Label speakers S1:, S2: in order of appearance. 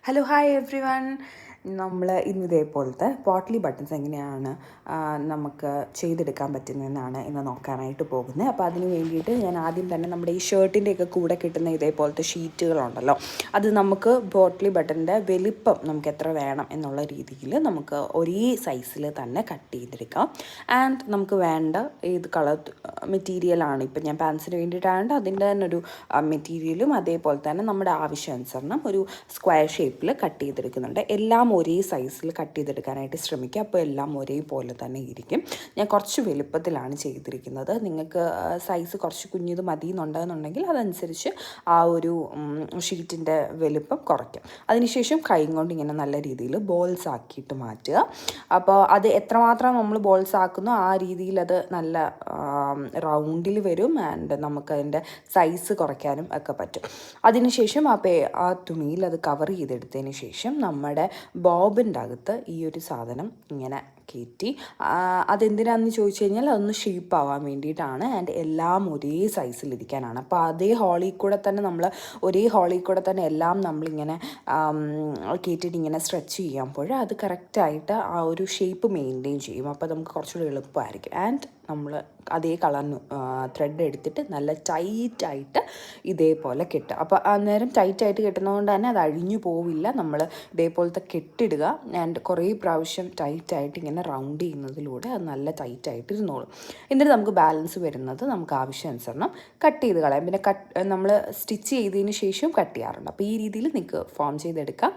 S1: Hello hi every one. നമ്മൾ ഇന്ന് ഇതേപോലത്തെ പോട്ട്ലി ബട്ടൺസ് എങ്ങനെയാണ് നമുക്ക് ചെയ്തെടുക്കാൻ പറ്റുന്നതെന്നാണ് ഇന്ന് നോക്കാനായിട്ട് പോകുന്നത്. അപ്പോൾ അതിന് വേണ്ടിയിട്ട് ഞാൻ ആദ്യം തന്നെ നമ്മുടെ ഈ ഷർട്ടിൻ്റെയൊക്കെ കൂടെ കിട്ടുന്ന ഇതേപോലത്തെ ഷീറ്റുകളുണ്ടല്ലോ, അത് നമുക്ക് പോട്ട്ലി ബട്ടൻ്റെ വലിപ്പം നമുക്ക് എത്ര വേണം എന്നുള്ള രീതിയിൽ നമുക്ക് ഒരേ സൈസിൽ തന്നെ കട്ട് ചെയ്തെടുക്കാം. ആൻഡ് നമുക്ക് വേണ്ട ഏത് കളർ മെറ്റീരിയലാണ്, ഇപ്പം ഞാൻ പാൻസിന് വേണ്ടിയിട്ടാണ് അതിൻ്റെ തന്നെ ഒരു മെറ്റീരിയലും അതേപോലെ തന്നെ നമ്മുടെ ആവശ്യാനുസരണം ഒരു സ്ക്വയർ ഷേപ്പിൽ കട്ട് ചെയ്തെടുക്കുന്നുണ്ട്. എല്ലാം ഒരേ സൈസിൽ കട്ട് ചെയ്തെടുക്കാനായിട്ട് ശ്രമിക്കുക, അപ്പോൾ എല്ലാം ഒരേപോലെ തന്നെ ഇരിക്കും. ഞാൻ കുറച്ച് വലുപ്പത്തിലാണ് ചെയ്തിരിക്കുന്നത്. നിങ്ങൾക്ക് സൈസ് കുറച്ച് കുഞ്ഞത് മതി എന്നുണ്ടെന്നുണ്ടെങ്കിൽ അതനുസരിച്ച് ആ ഒരു ഷീറ്റിൻ്റെ വലുപ്പം കുറയ്ക്കും. അതിനുശേഷം കൈ കൊണ്ട് ഇങ്ങനെ നല്ല രീതിയിൽ ബോൾസ് ആക്കിയിട്ട് മാറ്റുക. അപ്പോൾ അത് എത്രമാത്രം നമ്മൾ ബോൾസ് ആക്കുന്നോ ആ രീതിയിൽ അത് നല്ല റൗണ്ടിൽ വരും. ആൻഡ് നമുക്കതിൻ്റെ സൈസ് കുറയ്ക്കാനും ഒക്കെ പറ്റും. അതിനുശേഷം ആ തുണിയിൽ അത് കവർ ചെയ്തെടുത്തതിന് ശേഷം നമ്മുടെ ബോബിൻ്റെ അകത്ത് ഈ ഒരു സാധനം ഇങ്ങനെ കയറ്റി, അതെന്തിനാണെന്ന് ചോദിച്ചു കഴിഞ്ഞാൽ അതൊന്ന് ഷേപ്പ് ആവാൻ വേണ്ടിയിട്ടാണ്. ആൻഡ് എല്ലാം ഒരേ സൈസിലിരിക്കാനാണ്. അപ്പോൾ ഒരേ ഹോളിൽ കൂടെ തന്നെ എല്ലാം നമ്മളിങ്ങനെ കയറ്റിയിട്ട് ഇങ്ങനെ സ്ട്രെച്ച് ചെയ്യുമ്പോൾ അത് കറക്റ്റായിട്ട് ആ ഒരു ഷേപ്പ് മെയിൻറ്റെയിൻ ചെയ്യും. അപ്പോൾ നമുക്ക് കുറച്ചുകൂടി എളുപ്പമായിരിക്കും. ആൻഡ് നമ്മൾ അതേ കളറിന് ത്രെഡ് എടുത്തിട്ട് നല്ല ടൈറ്റായിട്ട് ഇതേപോലെ കെട്ടുക. അപ്പോൾ അന്നേരം ടൈറ്റായിട്ട് കെട്ടുന്നതുകൊണ്ട് തന്നെ അത് അഴിഞ്ഞു പോവില്ല. നമ്മൾ ഇതേപോലത്തെ കെട്ടിടുക. ആൻഡ് കുറേ പ്രാവശ്യം ടൈറ്റായിട്ട് ഇങ്ങനെ റൗണ്ട് ചെയ്യുന്നതിലൂടെ അത് നല്ല ടൈറ്റായിട്ട് ഇരുന്നോളും. എന്നിട്ട് നമുക്ക് ബാലൻസ് വരുന്നത് നമുക്ക് ആവശ്യാനുസരണം കട്ട് ചെയ്ത് കളയാം. പിന്നെ നമ്മൾ സ്റ്റിച്ച് ചെയ്തതിന് ശേഷം കട്ട് ചെയ്യാറുണ്ട്. അപ്പോൾ ഈ രീതിയിൽ നിങ്ങൾക്ക് ഫോം ചെയ്തെടുക്കാം.